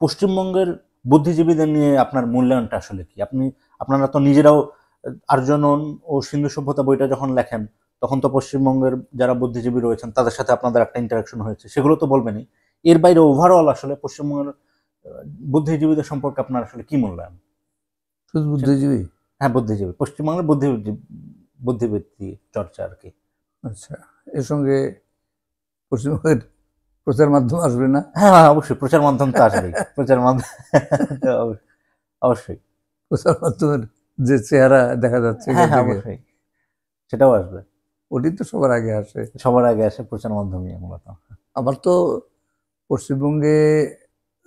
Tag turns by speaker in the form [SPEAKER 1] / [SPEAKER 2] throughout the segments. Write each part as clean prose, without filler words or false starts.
[SPEAKER 1] পশ্চিমবঙ্গের বুদ্ধিজীবীদের নিয়ে আপনার মূল্যায়নটা আসলে কি? আপনারা তো নিজেরাও আর্যনন ও সিন্ধু সভ্যতা বইটা যখন লেখেন, তখন তো পশ্চিমবঙ্গের যারা বুদ্ধিজীবী রয়েছেন তাদের সাথে আপনাদের একটা ইন্টারাকশন হয়েছে, সেগুলো তো বলবেনই। এর বাইরে ওভারঅল আসলে পশ্চিমবঙ্গের বুদ্ধিজীবীদের সম্পর্কে আপনার আসলে কি মূল্যায়ন?
[SPEAKER 2] শুধু বুদ্ধিজীবী?
[SPEAKER 1] হ্যাঁ, বুদ্ধিজীবী, পশ্চিমবঙ্গের বুদ্ধিবৃত্তি চর্চা আর কি।
[SPEAKER 2] আচ্ছা, এর সঙ্গে পশ্চিমবঙ্গের প্রচার মাধ্যম আসবে না?
[SPEAKER 1] হ্যাঁ, হ্যাঁ, অবশ্যই প্রচার মাধ্যম তো আসবেই। প্রচার মাধ্যম অবশ্যই।
[SPEAKER 2] প্রচার মাধ্যমের যে চেহারা দেখা যাচ্ছে
[SPEAKER 1] হ্যাঁ,
[SPEAKER 2] এখান
[SPEAKER 1] হ্যাঁ,
[SPEAKER 2] থেকে,
[SPEAKER 1] অবশ্যই। সেটাও আসবে।
[SPEAKER 2] ওটি তো সবার আগে আসে।
[SPEAKER 1] সবার আগে আসে প্রচার মাধ্যমই মূলত।
[SPEAKER 2] আমার তো পশ্চিমবঙ্গে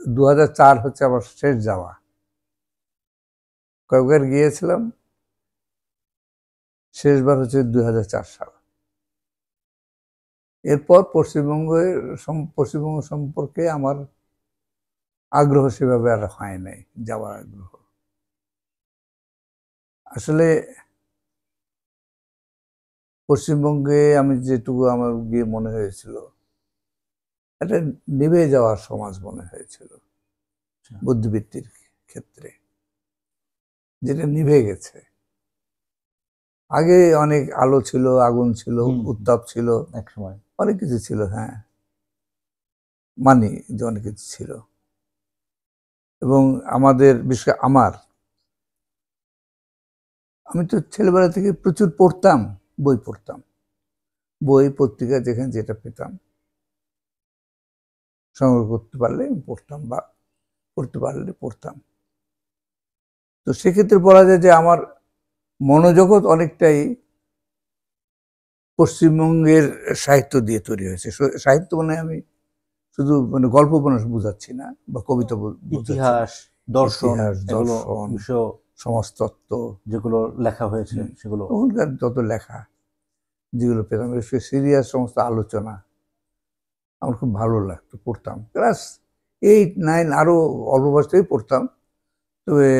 [SPEAKER 2] 2004 হচ্ছে আমার শেষ যাওয়া। কয়েকবার গিয়েছিলাম, শেষবার হচ্ছে 2004 সাল। এরপর পশ্চিমবঙ্গ সম্পর্কে আমার আগ্রহ সেভাবে আর হয় নাই, যাওয়ার আগ্রহ। আসলে পশ্চিমবঙ্গে আমি যেটুকু আমার গিয়ে মনে হয়েছিল, একটা নিভে যাওয়ার সমাজ মনে হয়েছিল বুদ্ধিবৃত্তির ক্ষেত্রে, যেটা নিভে গেছে। আগে অনেক আলো ছিল, আগুন ছিল, উত্তাপ ছিল,
[SPEAKER 1] এক সময়
[SPEAKER 2] অনেক কিছু ছিল। হ্যাঁ, মানি যে অনেক কিছু ছিল। এবং আমাদের বিশেষ আমি তো ছেলেবেলা থেকে প্রচুর পড়তাম, বই পড়তাম, বই পত্রিকা যেখানে যেটা পেতাম সংগ্রহ করতে পারলে পড়তাম, বা পড়তে পারলে পড়তাম। তো সেক্ষেত্রে বলা যায় যে আমার মনোজগৎ অনেকটাই পশ্চিমবঙ্গের সাহিত্য দিয়ে তৈরি হয়েছে। সাহিত্য মানে আমি শুধু গল্প উপন্যাস বোঝাচ্ছি না, বা কবিতা বোঝাচ্ছি না।
[SPEAKER 1] ইতিহাস, দর্শন,
[SPEAKER 2] দর্শন, সমাজতত্ত্ব
[SPEAKER 1] যেগুলো লেখা হয়েছে সেগুলো,
[SPEAKER 2] ওখানকার যত লেখা যেগুলো পেতাম, সিরিয়াস সমস্ত আলোচনা আমার খুব ভালো লাগতো, পড়তাম। ক্লাস 8, 9 আরো অল্প বয়স থেকেই পড়তাম। তবে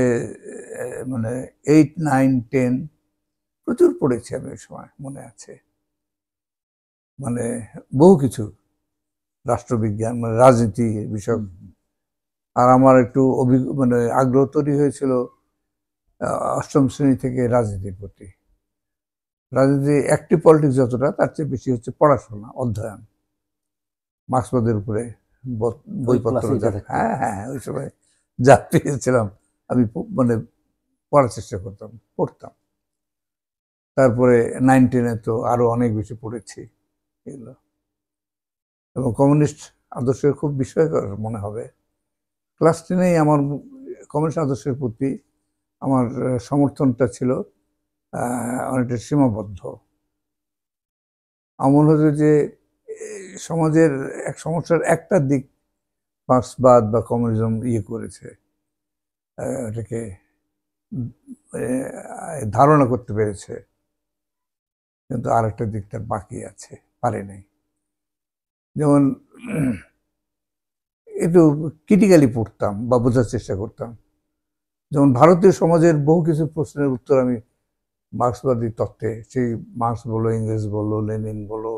[SPEAKER 2] 8, 9, 10 প্রচুর পড়েছি আমি ওই সময়, মনে আছে। বহু কিছু, রাষ্ট্রবিজ্ঞান, রাজনীতি বিষয়ক। আর আমার একটু আগ্রহ তৈরি হয়েছিল 8ম শ্রেণী থেকে রাজনীতির প্রতি। রাজনীতি অ্যাক্টিভ পলিটিক্স যতটা, তার চেয়ে বেশি হচ্ছে পড়াশোনা, অধ্যয়ন, মার্ক্সবাদের উপরে বইপত্র। হ্যাঁ হ্যাঁ, ওই সময় যা পেয়েছিলাম আমি পড়ার চেষ্টা করতাম, পড়তাম। তারপরে 9, 10-এ তো আরো অনেক বেশি পড়েছি এগুলো। এবং কমিউনিস্ট আদর্শের খুব বিস্ময়কর মনে হবে, ক্লাস 10-এই আমার কমিউনিস্ট আদর্শের প্রতি আমার সমর্থনটা ছিল অনেকটা সীমাবদ্ধ। আমার মনে হতো যে সমাজের এক সমস্যার একটা দিক মার্ক্সবাদ বা কমিউনিজম করেছে, এটাকে ধারণা করতে পেরেছে, কিন্তু আরেকটা দিক তার বাকি আছে, পারে নাই। যেমন একটু ক্রিটিক্যালি পড়তাম বা বোঝার চেষ্টা করতাম। যেমন ভারতীয় সমাজের বহু কিছু প্রশ্নের উত্তর আমি মার্ক্সবাদী তত্ত্বে, সেই মার্ক্স বলো, ইংরেজ বলো, লেনিন বলো,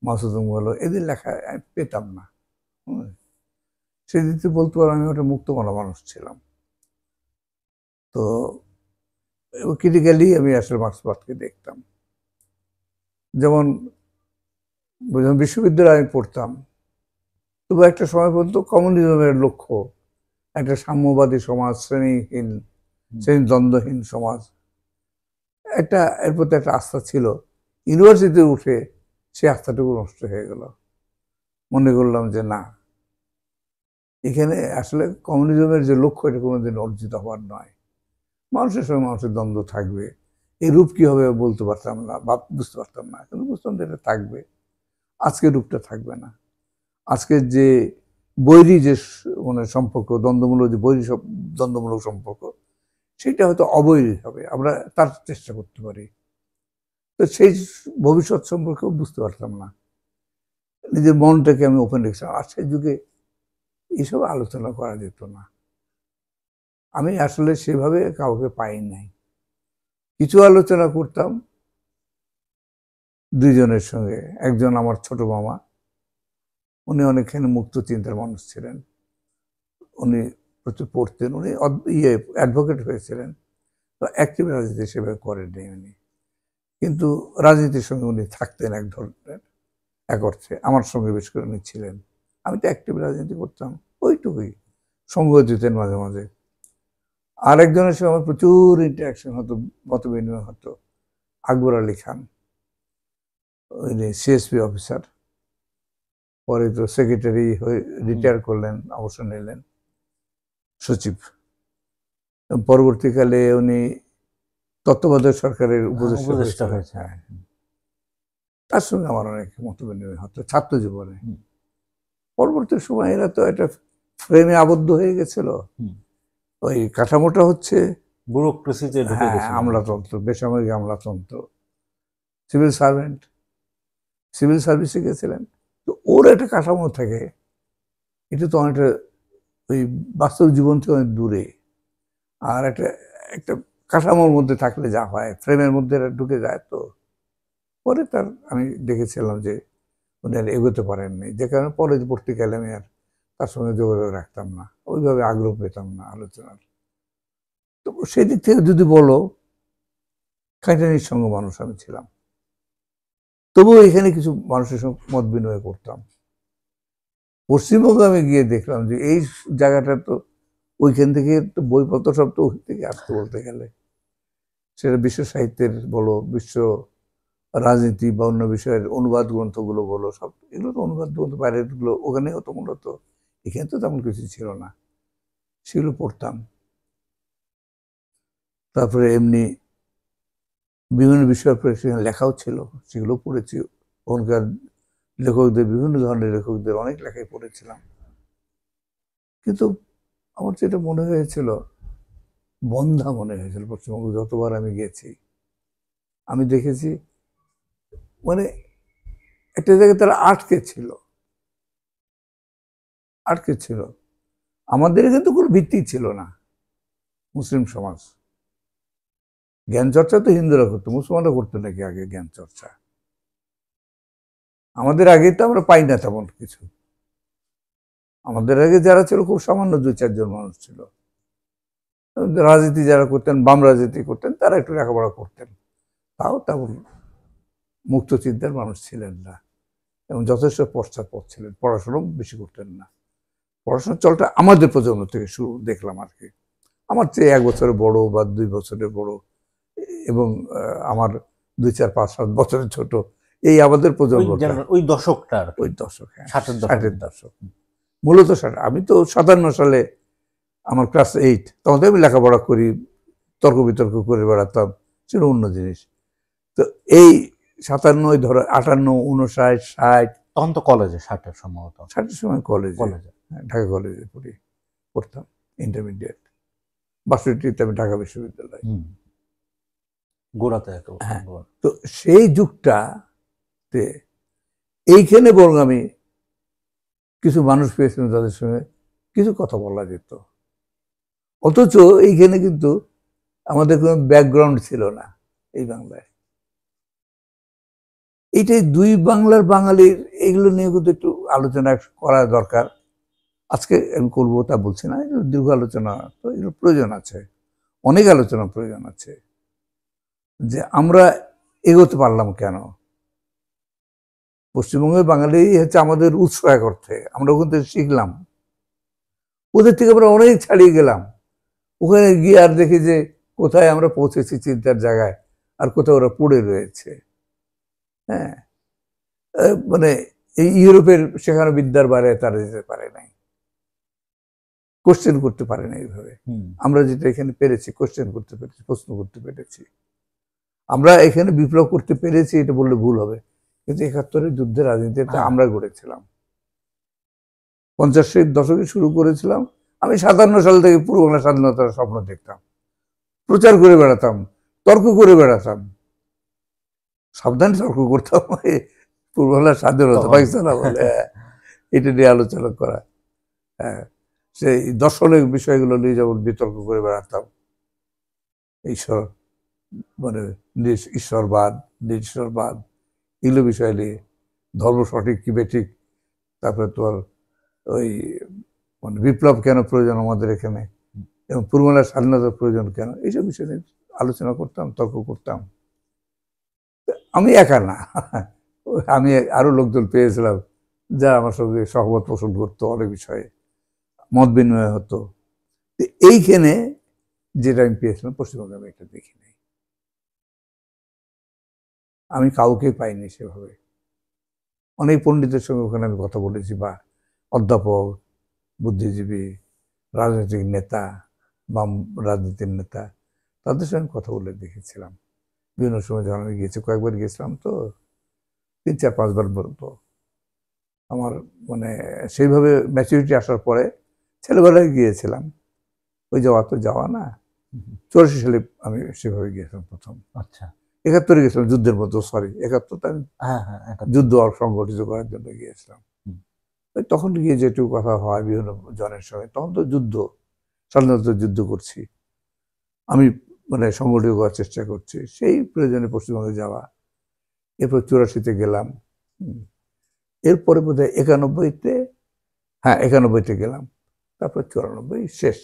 [SPEAKER 2] মাওসেতুং বলো, এদের লেখা পেতাম না। সেদিকে বলতে পারো আমি একটা মুক্তমানা মানুষ ছিলাম। তো ক্রিটিক্যালি আমি আসলে মার্ক্সবাদকে দেখতাম। যেমন বিশ্ববিদ্যালয়ে আমি পড়তাম, তবু একটা সময় পর্যন্ত কমিউনিজমের লক্ষ্য একটা সাম্যবাদী সমাজ, শ্রেণীদ্বন্দ্বহীন সমাজ, এর প্রতি একটা আস্থা ছিল। ইউনিভার্সিটিতে উঠে সে আস্থাটুকু নষ্ট হয়ে গেল। মনে করলাম যে না, এখানে আসলে কমিউনিজমের যে লক্ষ্য, এটা কোনোদিন অর্জিত হওয়ার নয়। মানুষের সঙ্গে মানুষের দ্বন্দ্ব থাকবে, এই রূপ কি হবে বলতে পারতাম না, বা বুঝতে পারতাম না, কিন্তু বুঝতাম যে এটা থাকবে। আজকের রূপটা থাকবে না। আজকের যে বৈরী যে সম্পর্ক, দ্বন্দ্বমূলক যে দ্বন্দ্বমূলক সম্পর্ক, সেটা হয়তো অবৈরী হবে, আমরা তার চেষ্টা করতে পারি। তো সেই ভবিষ্যৎ সম্পর্কেও বুঝতে পারতাম না, নিজের মনটাকে আমি ওপেন রেখেছিলাম। আর সেই যুগে এইসব আলোচনা করা যেত না। আমি আসলে সেভাবে কাউকে পাই নাই। কিছু আলোচনা করতাম 2 জনের সঙ্গে। একজন আমার ছোট মামা, উনি অনেকখানি মুক্ত চিন্তার মানুষ ছিলেন। উনি প্রচুর পড়তেন, উনি অ্যাডভোকেট হয়েছিলেন, তো অ্যাক্টিভ রাজনীতি সেভাবে করেননি উনি, কিন্তু রাজনীতির সঙ্গে উনি থাকতেন এক ধরনের, এক অর্থে আমার সঙ্গে বেশ করে উনি ছিলেন। আমি তো অ্যাক্টিভ রাজনীতি করতাম, ওইটুকুই, সঙ্গ দিতেন মাঝে মাঝে। আরেকজনের সঙ্গে আমার প্রচুর ইন্টারাকশন হতো, মত বিনিময় হতো, আকবর আলী খান, উনি সিএসপি অফিসার, পরে তো সেক্রেটারি হয়ে রিটায়ার করলেন, অবসর নিলেন, সচিব। পরবর্তীকালে উনি তত্ত্বাবধায়ক সরকারের উপদেষ্টা
[SPEAKER 1] হয়েছে।
[SPEAKER 2] হ্যাঁ, তার সঙ্গে আমার অনেক মত বিনিময় হতো ছাত্র জীবনে। পরবর্তী সময় এরা তো একটা ফ্রেমে আবদ্ধ হয়ে গেছিল, ওই কাঠামোটা হচ্ছে
[SPEAKER 1] ব্যুরোক্রেসিতে ঢুকে
[SPEAKER 2] হ্যাঁ,
[SPEAKER 1] গেছে,
[SPEAKER 2] আমলাতন্ত্র, বেসামরিক আমলাতন্ত্র, সিভিল সার্ভেন্ট, সিভিল সার্ভিসে গেছিলেন, তো ওর একটা কাঠামো থাকে, এটা তো অনেকটা ওই বাস্তব জীবন থেকে অনেক দূরে। আর একটা একটা কাঠামোর মধ্যে থাকলে যা হয়, ফ্রেমের মধ্যে ঢুকে যায়, তো পরে তার আমি দেখেছিলাম যে উনি আর এগোতে পারেননি, যে কারণে পরবর্তীকালে আমি আর তার সঙ্গে যোগাযোগ রাখতাম না, ওইভাবে আগ্রহ পেতাম না আলোচনার। তো সেই দিক থেকে যদি বলো, খাঁটি নিঃসঙ্গ মানুষ আমি ছিলাম, তবুও এখানে কিছু মানুষের সঙ্গে মত বিনিময় করতাম। পশ্চিমবঙ্গে আমি গিয়ে দেখলাম যে এই জায়গাটা তো ওইখান থেকে তো বইপত্র সব তো ওখান থেকে আসতে, বলতে গেলে সেটা বিশ্ব সাহিত্যের বলো, বিশ্ব রাজনীতি বা অন্য বিষয়ের অনুবাদ গ্রন্থগুলো বলো, সব এগুলো তো অনুবাদ গ্রন্থ, বাইরের গুলো ওখানে হতো মূলত, এখানে তো তেমন কিছু ছিল না, সেগুলো পড়তাম। তারপরে এমনি বিভিন্ন বিষয়ের উপরে সেখানে লেখাও ছিল, সেগুলো পড়েছি। ওখানকার লেখকদের, বিভিন্ন ধরনের লেখকদের অনেক লেখাই পড়েছিলাম। কিন্তু আমার যেটা মনে হয়েছিল, বন্ধা মনে হয়েছিল পশ্চিমবঙ্গে যতবার আমি গেছি, আমি দেখেছি মানে একটা জায়গায় তারা আটকে ছিল, আটকে ছিল। আমাদের কিন্তু কোনো ভিত্তি ছিল না, মুসলিম সমাজ। জ্ঞান চর্চা তো হিন্দুরা করতো, মুসলমানরা করতো নাকি আগে জ্ঞান চর্চা? আমাদের আগে তো আমরা পাই না তেমন কিছু। আমাদের আগে যারা ছিল খুব সামান্য 2-4 জন মানুষ ছিল। রাজনীতি যারা করতেন, বাম রাজনীতি করতেন, তারা একটু লেখাপড়া করতেন, তাও তেমন মুক্ত চিন্তার মানুষ ছিলেন না, এবং যথেষ্ট পশ্চাৎপদ ছিলেন, পড়াশোনাও বেশি করতেন না। পড়াশোনার চলটা আমাদের প্রজন্ম থেকে শুরু দেখলাম আর কি, আমার চেয়ে 1 বছরের বড় বা 2 বছরের বড়, এবং আমার 2, 4, 5, 7 বছরের ছোট, এই আমাদের প্রজন্মটা,
[SPEAKER 1] ওই দশকটা,
[SPEAKER 2] ওই দশক, হ্যাঁ,
[SPEAKER 1] 60-এর
[SPEAKER 2] দশক, মূলত 60। আমি তো 57 সালে আমার ক্লাস 8, তখন আমি লেখাপড়া করি, তর্ক বিতর্ক করে বেড়াতাম, সেটা অন্য জিনিস। তো এই 57, ধরো 58, 59, 60,
[SPEAKER 1] তখন তো কলেজে, 60-এর সম্ভবত,
[SPEAKER 2] 60-এর সময় কলেজে, ঢাকা কলেজে পড়তাম, ইন্টারমিডিয়েট। 62তে আমি ঢাকা বিশ্ববিদ্যালয়,
[SPEAKER 1] গোড়াতে।
[SPEAKER 2] হ্যাঁ। তো সেই যুগটাতে এইখানে বরং আমি কিছু মানুষ পেয়েছিলাম যাদের সঙ্গে কিছু কথা বলা যেত, অথচ এইখানে কিন্তু আমাদের কোনো ব্যাকগ্রাউন্ড ছিল না এই বাংলায়। এইটাই দুই বাংলার বাঙালির, এগুলো নিয়ে কিন্তু একটু আলোচনা করা দরকার। আজকে আমি করবো তা বলছি না, দীর্ঘ আলোচনা তো এগুলো প্রয়োজন আছে, অনেক আলোচনা প্রয়োজন আছে, যে আমরা এগোতে পারলাম কেন। পশ্চিমবঙ্গের বাঙালি হচ্ছে আমাদের উৎস, এক অর্থে আমরা ওখান থেকে শিখলাম, ওদের থেকে আমরা অনেক ছাড়িয়ে গেলাম। ওখানে গিয়ে আর দেখি যে কোথায় আমরা পৌঁছেছি চিন্তার জায়গায়, আর কোথাও ওরা পড়ে রয়েছে। হ্যাঁ, মানে এই ইউরোপের সেখানে বিদ্যার বাইরে তারা যেতে পারে নাই, কোশ্চেন করতে পারে না এইভাবে। আমরা যেটা এখানে পেরেছি, কোশ্চেন করতে পেরেছি, প্রশ্ন করতে পেরেছি, আমরা এখানে বিপ্লব করতে পেরেছি, এটা বললে ভুল হবে, কিন্তু 71-এর যুদ্ধের রাজনীতিটা আমরা গড়েছিলাম। 50-এর দশকে শুরু করেছিলাম। আমি 57 সাল থেকে পূর্ব বাংলা স্বাধীনতার স্বপ্ন দেখতাম, প্রচার করে বেড়াতাম, তর্ক করে বেড়াতাম, সাবধানে তর্ক করতাম, পূর্ব বাংলার স্বাধীনতা, পাকিস্তান বলে এটা নিয়ে আলোচনা করা, হ্যাঁ, সেই দর্শনের বিষয়গুলো নিয়ে যেমন বিতর্ক করে বেড়াতাম, ঈশ্বর মানে ঈশ্বরবাদ, নিশ্বরবাদ, এগুলো বিষয় নিয়ে, ধর্ম সঠিক কি বেঠিক, তারপরে তোমার ওই মানে বিপ্লব কেন প্রয়োজন আমাদের এখানে, এবং পূর্ববাংলার স্বাধীনতার প্রয়োজন কেন, এইসব বিষয় নিয়ে আলোচনা করতাম, তর্ক করতাম। আমি একা না, আমি আরো লোকজন পেয়েছিলাম যারা আমার সঙ্গে সহমত পোষণ করতো, অনেক বিষয়ে মত বিনিময় হতো। এইখানে যেটা আমি পেয়েছিলাম পশ্চিমবঙ্গে আমি এটা দেখি নাই, আমি কাউকে পাইনি সেভাবে। অনেক পণ্ডিতের সঙ্গে ওখানে আমি কথা বলেছি, বা অধ্যাপক, বুদ্ধিজীবী, রাজনৈতিক নেতা, বাম রাজনীতির নেতা, তাদের সঙ্গে কথা বলে দেখেছিলাম। বিভিন্ন সময় যখন আমি গিয়েছি, কয়েকবার গিয়েছিলাম তো, 3-4-5 বার বলতো। আমার মানে সেইভাবে ম্যাচুরিটি আসার পরে ছেলেবেলায় গিয়েছিলাম, ওই যাওয়া তো যাওয়া না। 84 সালে আমি সেভাবে গিয়েছিলাম প্রথম।
[SPEAKER 1] আচ্ছা,
[SPEAKER 2] 71-এ গেছিলাম যুদ্ধের মতো, সরি 71-তে আমি
[SPEAKER 1] হ্যাঁ হ্যাঁ,
[SPEAKER 2] যুদ্ধ সংগঠিত করার জন্য গিয়েছিলাম। ওই তখন গিয়ে যেটুকু কথা হয় বিভিন্ন জনের সঙ্গে, তখন তো যুদ্ধ, স্বাধীনতা যুদ্ধ করছি, আমি মানে সংগঠিত করার চেষ্টা করছি, সেই প্রয়োজনে পশ্চিমবঙ্গে যাওয়া। এরপর 84-তে গেলাম, এরপরে বোধ হয় 91-তে, হ্যাঁ 91-তে গেলাম, তারপর 94 শেষ।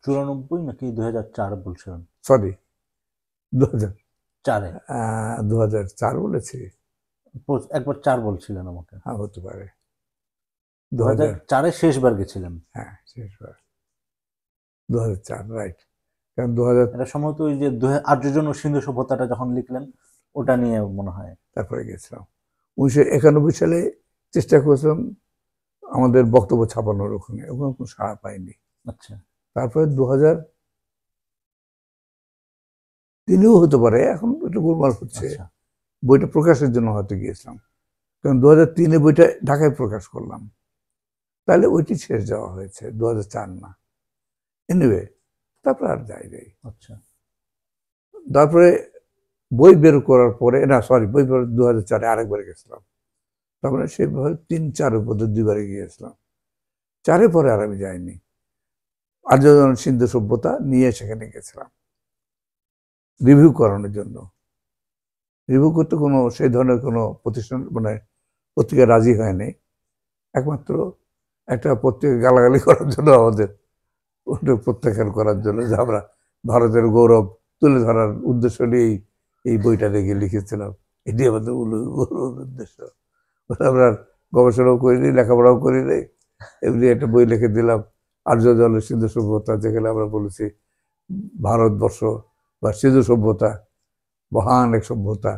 [SPEAKER 1] 94 নাকি 2004 বলছিলেন?
[SPEAKER 2] সরি 2000,
[SPEAKER 1] 4-এ
[SPEAKER 2] 2004 বলেছি,
[SPEAKER 1] একবার 4 বলছিলেন আমাকে।
[SPEAKER 2] হ্যাঁ হতে পারে, 2000,
[SPEAKER 1] 2004-এ শেষবার গেছিলেন।
[SPEAKER 2] হ্যাঁ শেষবার 2004, রাইট। কারণ 2000
[SPEAKER 1] এটা সম্ভবত ওই যে আর্যজন ও সিন্ধু সভ্যতাটা যখন লিখলেন, ওটা নিয়ে মনে হয়।
[SPEAKER 2] তারপরে গেছিলাম 1991 সালে, চেষ্টা করেছিলাম আমাদের বক্তব্য ছাপানোর, ওখানে ওখানে কোনো সাড়া পাইনি।
[SPEAKER 1] আচ্ছা,
[SPEAKER 2] তারপরে 2003-এও হতে পারে, এখন একটু গোলমাল হচ্ছে,
[SPEAKER 1] আচ্ছা,
[SPEAKER 2] বইটা প্রকাশের জন্য হয়তো গিয়েছিলাম, কারণ 2003-এ বইটা ঢাকায় প্রকাশ করলাম, তাহলে ওইটি শেষ যাওয়া হয়েছে, 2004 না। এনিওয়ে, তারপরে আর যাই নাই।
[SPEAKER 1] আচ্ছা,
[SPEAKER 2] তারপরে বই বের করার পরে, না সরি, বই বের 2004-এ আরেকবার গেছিলাম, তারপরে সেভাবে 3-4-এর মধ্যে 2বারে গিয়েছিলাম, 4-এ পরে আর আমি যাইনি। আর্যজন সিন্ধু সভ্যতা নিয়ে সেখানে গেছিলাম রিভিউ করানোর জন্য। রিভিউ করতে কোনো সেই ধরনের কোনো প্রতিষ্ঠান মানে পত্রিকা রাজি হয়নি, একমাত্র একটা পত্রিকা গালাগালি করার জন্য, আমাদের ওটা প্রত্যাখ্যান করার জন্য, যে আমরা ভারতের গৌরব তুলে ধরার উদ্দেশ্য নিয়েই এই বইটা দেখে লিখেছিলাম, এটি আমাদের মূল উদ্দেশ্য। আমরা গবেষণাও করিনি, লেখাপড়াও করিনি, এমনি একটা বই লিখে দিলাম, আর্য জল সিন্ধু সভ্যতা, যেখানে আমরা বলেছি ভারতবর্ষ বা সিন্ধু সভ্যতা মহান এক সভ্যতা,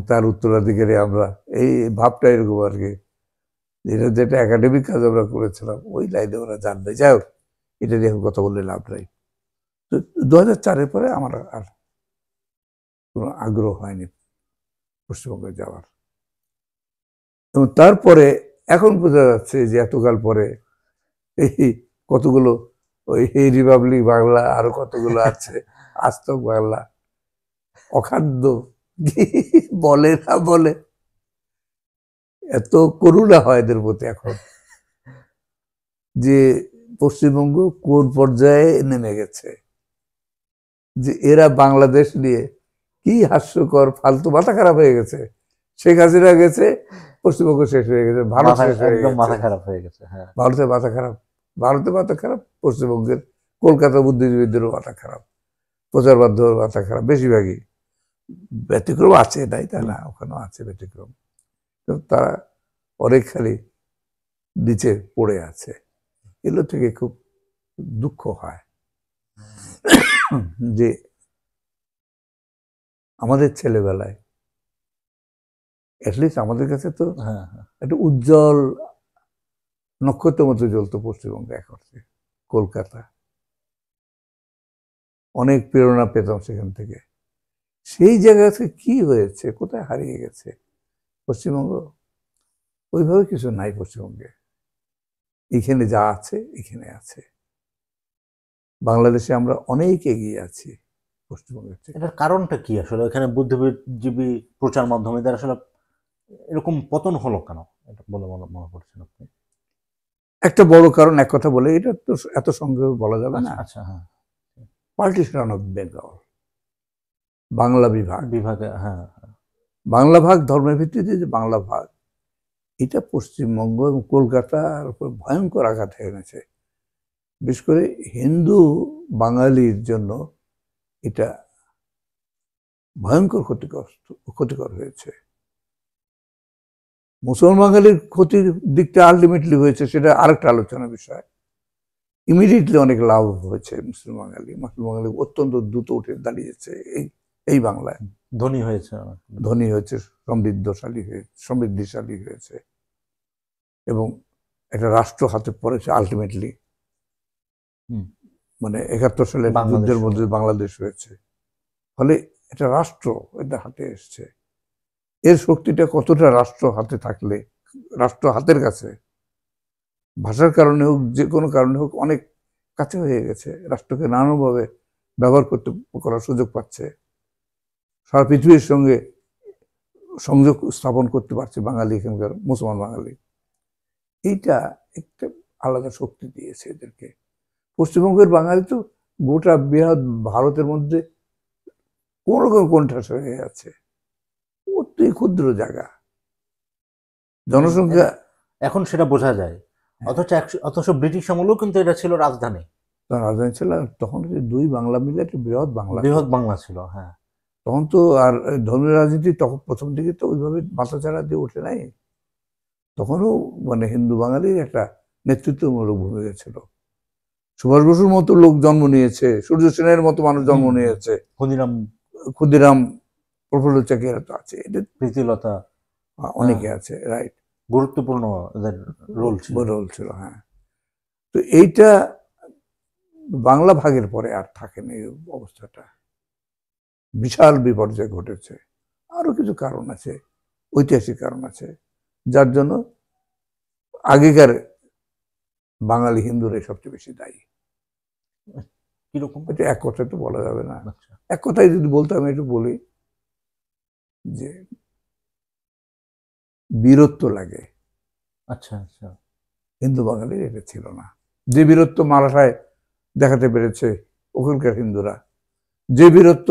[SPEAKER 2] তার উত্তরাধিকারী আমরা, এই ভাবটা এরকম আর কি। এটা যেটা একাডেমিক কাজ আমরা করেছিলাম, ওই লাইনে ওরা জানবে। যাই হোক, এটা নিয়ে এখন কথা বললে লাভ নাই। তো 2004-এর পরে আমার আর কোনো আগ্রহ হয়নি পশ্চিমবঙ্গে যাওয়ার। এবং তারপরে এখন বোঝা যাচ্ছে যে এতকাল পরে এই কতগুলো, ওই এই রিপাবলিক বাংলা, আরো কতগুলো আছে, আজতক বাংলা, অখাদ্য, কি বলে না বলে, এত করুণা হয় এদের প্রতি এখন, যে পশ্চিমবঙ্গ কোন পর্যায়ে নেমে গেছে, যে এরা বাংলাদেশ নিয়ে কি হাস্যকর ফালতু, মাথা খারাপ হয়ে গেছে। শেখ হাসিনা গেছে, পশ্চিমবঙ্গ শেষ হয়ে গেছে, ভারত শেষ হয়ে
[SPEAKER 1] একদম মাথা
[SPEAKER 2] গেছে,
[SPEAKER 1] খারাপ হয়ে গেছে। হ্যাঁ,
[SPEAKER 2] ভারতের মাথা খারাপ, ভারতের মাথা খারাপ, পশ্চিমবঙ্গের কলকাতা বুদ্ধিজীবীদেরও মাথা খারাপ, প্রচার মাধ্যমের মাথা খারাপ, বেশিরভাগই। ব্যতিক্রম আছে, নাই তা না, ওখানেও আছে ব্যতিক্রম, কিন্তু তারা অনেকখানি নিচে পড়ে আছে। এগুলো থেকে খুব দুঃখ হয় যে আমাদের ছেলেবেলায় অ্যাটলিস্ট আমাদের কাছে তো
[SPEAKER 1] হ্যাঁ, হ্যাঁ,
[SPEAKER 2] একটা উজ্জ্বল নক্ষত্র মতো জ্বলতো পশ্চিমবঙ্গ এক অর্থে, কলকাতা, অনেক প্রেরণা পেতাম সেখান থেকে। সেই জায়গা থেকে কি হয়েছে, কোথায় হারিয়ে গেছে পশ্চিমবঙ্গ? ওইভাবে কিছু নাই পশ্চিমবঙ্গে, এখানে যা আছে এখানে আছে। বাংলাদেশে আমরা অনেক এগিয়ে আছি পশ্চিমবঙ্গের থেকে।
[SPEAKER 1] এটার কারণটা কি আসলে? এখানে বুদ্ধিজীবী প্রচার মাধ্যমে এদের আসলে এরকম পতন হলো কেন, এটা বলে মনে করছেন আপনি?
[SPEAKER 2] একটা বড় কারণ, এক কথা বলে, এটা তো এত সংক্ষেপে বলা যাবে
[SPEAKER 1] আচ্ছা,
[SPEAKER 2] না।
[SPEAKER 1] আচ্ছা, হ্যাঁ,
[SPEAKER 2] পার্টিশন অফ বেঙ্গল, বাংলা বিভাগ,
[SPEAKER 1] বিভাগে, হ্যাঁ,
[SPEAKER 2] বাংলা ভাগ, ধর্মের ভিত্তিতে যে বাংলা ভাগ, এটা পশ্চিমবঙ্গ এবং কলকাতার উপর ভয়ঙ্কর আঘাত এনেছে। বিশেষ করে হিন্দু বাঙালির জন্য এটা ভয়ঙ্কর ক্ষতিকর হয়েছে। মুসলমান বাঙালির ক্ষতির দিকটা আলটিমেটলি হয়েছে, সেটা আরেকটা আলোচনার বিষয়। ইমিডিয়েটলি অনেক লাভ হয়েছে মুসলিম বাঙালি অত্যন্ত দ্রুত উঠে দাঁড়িয়েছে এই বাংলায়,
[SPEAKER 1] ধনী হয়েছে,
[SPEAKER 2] ধনী হয়েছে, সমৃদ্ধিশালী হয়েছে এবং একটা রাষ্ট্র হাতে পড়েছে আলটিমেটলি। মানে 71 সালে যুদ্ধের মধ্যে বাংলাদেশ হয়েছে, ফলে একটা রাষ্ট্র এটা হাতে এসছে। এর শক্তিটা কতটা রাষ্ট্র হাতে থাকলে, রাষ্ট্র হাতের কাছে, ভাষার কারণে হোক, যে কোনো কারণে হোক, অনেক কাছে হয়ে গেছে, রাষ্ট্রকে নানাভাবে ব্যবহার করার সুযোগ পাচ্ছে, সারা পৃথিবীর সঙ্গে সংযোগ স্থাপন করতে পারছে বাঙালি, এখানকার মুসলমান বাঙালি। এইটা একটা আলাদা শক্তি দিয়েছে এদেরকে। পশ্চিমবঙ্গের বাঙালি তো গোটা বৃহৎ ভারতের মধ্যে কোন রকম কোণঠাসা হয়ে আছে, অতি ক্ষুদ্র জায়গা, জনসংখ্যা।
[SPEAKER 1] এখন সেটা বোঝা যায়। অথচ ব্রিটিশ আমলেও কিন্তু এটা ছিল রাজধানী।
[SPEAKER 2] রাজধানী ছিল, তখন দুই বাংলা মিলে একটা বৃহৎ বাংলা
[SPEAKER 1] ছিল। হ্যাঁ,
[SPEAKER 2] তখন তো আর ধর্মীয় রাজনীতি তখন প্রথম দিকে তো ওইভাবে মাথাচাড়া দিয়ে ওঠে নাই। তখনও মানে হিন্দু বাঙালির একটা নেতৃত্বমূলক ভূমিকা ছিল। সুভাষ বসুর মতো লোক জন্ম নিয়েছে, সূর্য সেনের মতো মানুষ জন্ম নিয়েছে, ক্ষুদিরাম, প্রফুল্ল চাকিরা তো আছে,
[SPEAKER 1] প্রীতিলতা,
[SPEAKER 2] অনেকে আছে, রাইট,
[SPEAKER 1] গুরুত্বপূর্ণ রোল ছিল।
[SPEAKER 2] হ্যাঁ, তো এইটা বাংলা ভাগের পরে আর থাকেনি এই অবস্থাটা, বিশাল বিপর্যয় ঘটেছে। আরো কিছু কারণ আছে, ঐতিহাসিক কারণ আছে, যার জন্য আগেকার বাঙালি হিন্দুরাই সবচেয়ে বেশি দায়ী।
[SPEAKER 1] কিরকম?
[SPEAKER 2] এটা এক কথায় তো বলা যাবে না। এক কথায় যদি বলতে আমি একটু বলি যে বীরত্ব লাগে।
[SPEAKER 1] আচ্ছা আচ্ছা,
[SPEAKER 2] হিন্দু বাঙালির এটা ছিল না। যে বীরত্ব মারাঠায় দেখাতে পেরেছে ওখানকার হিন্দুরা, যে বীরত্ব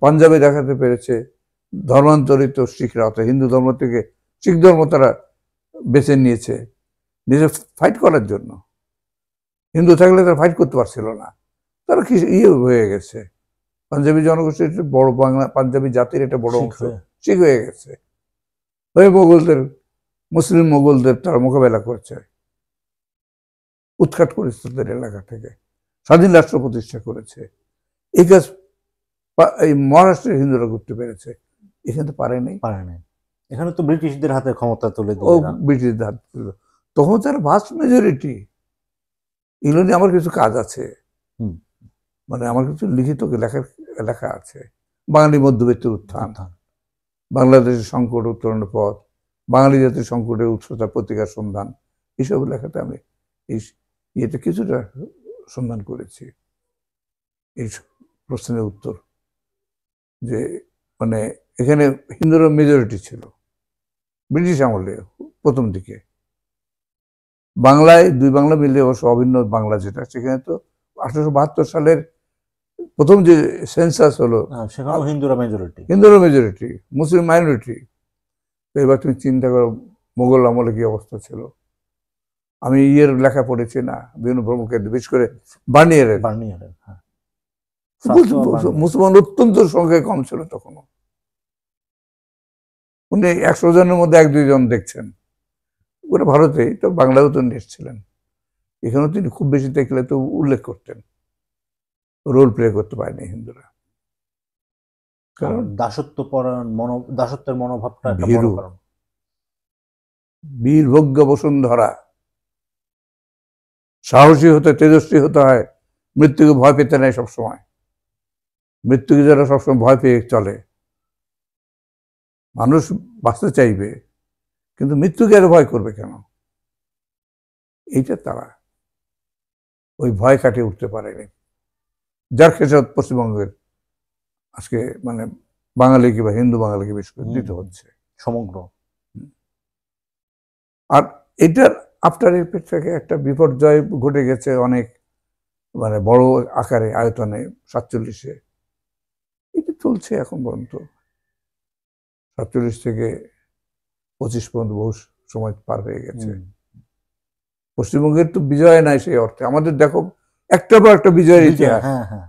[SPEAKER 2] পাঞ্জাবে দেখাতে পেরেছে ধর্মান্তরিত শিখরা, অর্থাৎ হিন্দু ধর্ম থেকে শিখ ধর্ম তারা বেছে নিয়েছে নিজের ফাইট করার জন্য। হিন্দু থাকলে তারা ফাইট করতে পারছিল না, তারা কি হয়ে গেছে, পাঞ্জাবি জনগোষ্ঠীর বড় বাংলা পাঞ্জাবি জাতির একটা বড় অংশ শিখ হয়ে গেছে, হয়ে মুসলিম মোগলদের তারা মোকাবেলা করছে, উৎখাত করেছে তাদের এলাকা থেকে, স্বাধীন রাষ্ট্র প্রতিষ্ঠা করেছে। এই কাজ এই মহারাষ্ট্রের হিন্দুরা করতে পেরেছে, এখানে তো পারেনি।
[SPEAKER 1] এখানে তো ব্রিটিশদের হাতে ক্ষমতা তুলে
[SPEAKER 2] ও ব্রিটিশদের হাতে তুলল, তখন তার ভাস্ট মেজরিটি। এগুলো নিয়ে আমার কিছু কাজ আছে, মানে আমার কিছু লিখিত লেখা আছে। বাঙালি মধ্যবিত্তের উত্থান, বাংলাদেশের সংকট উত্তরণের পথ, বাঙালি জাতির সংকটের উৎসতা প্রতিকার সন্ধান, এইসব লেখাতে আমি এই ইয়েতে কিছুটা সন্ধান করেছি। এই প্রশ্নের উত্তর যে মানে এখানে হিন্দুরা মেজরিটি ছিল ব্রিটিশ আমলে প্রথম দিকে। বাংলায় দুই বাংলা মিলে অবশ্য অভিন্ন বাংলা যেটা, সেখানে তো 1872 সালের প্রথম যে সেন্সাস হলো
[SPEAKER 1] হিন্দুরা
[SPEAKER 2] মেজরিটি, মুসলিম মাইনরিটি। এবার তুমি চিন্তা করো মোগল আমলে কি অবস্থা ছিল। আমি লেখা পড়েছি না, বিভিন্ন প্রমুখের, বিশেষ করে বার্নিয়ারের। মুসলমান অত্যন্ত সংখ্যায় কম ছিল তখনও, উনি 100 জনের মধ্যে 1-2 জন দেখছেন। ওরা ভারতেই তো, বাংলাও তো এসেছিলেন, এখানেও তিনি খুব বেশি দেখলে তো উল্লেখ করতেন, রোল প্লে করতে পারেনি হিন্দুরা, কারণ
[SPEAKER 1] দাসত্বের মনোভাবটা
[SPEAKER 2] বীরভোগ্য বসুন্ধরা, সাহসী হতে, তেজস্বী হতে হয়, মৃত্যুকে ভয় পেতে নেই সবসময়। মৃত্যুকে যারা সবসময় ভয় পেয়ে চলে, মানুষ বাঁচতে চাইবে কিন্তু মৃত্যুকে আর ভয় করবে কেন, এইটা তারা ওই ভয় কাটিয়ে উঠতে পারেনি, যার খেসারত পশ্চিমবঙ্গের আজকে মানে বাঙালিকে বা হিন্দু বাঙালিকে বেশ করে দিতে হচ্ছে
[SPEAKER 1] সমগ্র।
[SPEAKER 2] আর এটার আফটার এফেক্ট থেকে একটা বিপর্যয় ঘটে গেছে অনেক, মানে বড় আকারে আয়তনে 47-এ। এটা চলছে এখন পর্যন্ত, 47 থেকে 25 পর্যন্ত বহু সময় পার হয়ে গেছে।
[SPEAKER 1] হুম।
[SPEAKER 2] পশ্চিমবঙ্গের তো বিজয় নাই সেই অর্থে, আমাদের দেখো একটার পর একটা বিজয়ের
[SPEAKER 1] বিজয়,
[SPEAKER 2] ইতিহাস,
[SPEAKER 1] হ্যাঁ হ্যাঁ।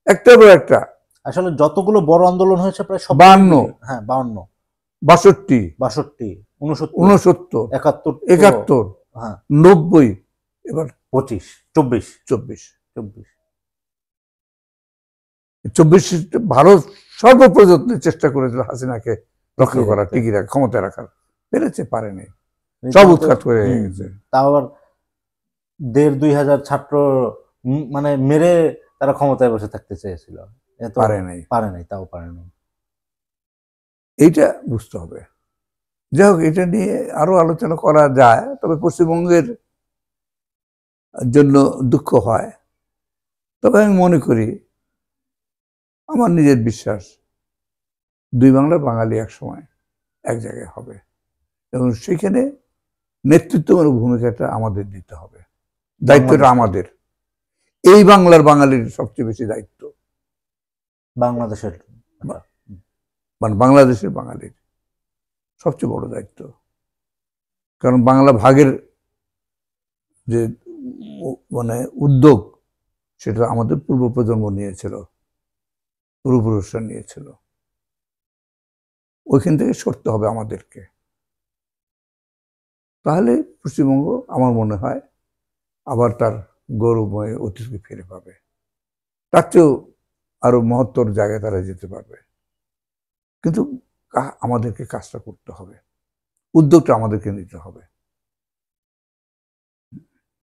[SPEAKER 2] একটার পর একটা।
[SPEAKER 1] আসলে যতগুলো বড় আন্দোলন হয়েছে প্রায় সব
[SPEAKER 2] 52,
[SPEAKER 1] হ্যাঁ 52,
[SPEAKER 2] 62,
[SPEAKER 1] 62, 69,
[SPEAKER 2] 69,
[SPEAKER 1] 71,
[SPEAKER 2] 71,
[SPEAKER 1] হ্যাঁ
[SPEAKER 2] 90, এবার
[SPEAKER 1] 25, 24,
[SPEAKER 2] 24।
[SPEAKER 1] 24।
[SPEAKER 2] 24 ভারত সর্বপ্রযত্নে চেষ্টা করেছিল হাসিনাকে রক্ষা
[SPEAKER 1] টিকিয়ে
[SPEAKER 2] করা,
[SPEAKER 1] রাখতে।
[SPEAKER 2] টিকিয়ে রাখা, ক্ষমতায় রাখার, পেরেছে? পারেনি, সব
[SPEAKER 1] রীতিমতো,
[SPEAKER 2] উৎখাত করে
[SPEAKER 1] হুম,
[SPEAKER 2] গেছে।
[SPEAKER 1] তাও আবার 1,500-2,000 ছাত্র মানে মেরে তারা ক্ষমতায় বসে থাকতে চেয়েছিল, এ তো
[SPEAKER 2] পারে নাই,
[SPEAKER 1] পারে নাই, তাও পারে নাই।
[SPEAKER 2] এইটা বুঝতে হবে। যাই হোক, এটা নিয়ে আরো আলোচনা করা যায়, তবে পশ্চিমবঙ্গের জন্য দুঃখ হয়। তবে আমি মনে করি, আমার নিজের বিশ্বাস, দুই বাংলার বাঙালি এক সময় এক জায়গায় হবে, এবং সেখানে নেতৃত্বমূলক ভূমিকাটা আমাদের দিতে হবে, দায়িত্বটা আমাদের। এই বাংলার বাঙালির সবচেয়ে বেশি দায়িত্ব,
[SPEAKER 1] বাংলাদেশের,
[SPEAKER 2] মানে বাংলাদেশের বাঙালির সবচেয়ে বড় দায়িত্ব। কারণ বাংলা ভাগের যে মানে উদ্যোগ, সেটা আমাদের পূর্ব প্রজন্ম নিয়েছিল, পূর্বপুরুষরা নিয়েছিল। ওইখান থেকে সরতে হবে আমাদেরকে, তাহলে পশ্চিমবঙ্গ আমার মনে হয় আবার তার গৌরবময় অতীতকে ফিরে পাবে, তার চেয়েও আরো মহত্তর জায়গায় তারা যেতে পারবে। কিন্তু আমাদেরকে কাজটা করতে হবে, উদ্যোগটা আমাদেরকে নিতে হবে।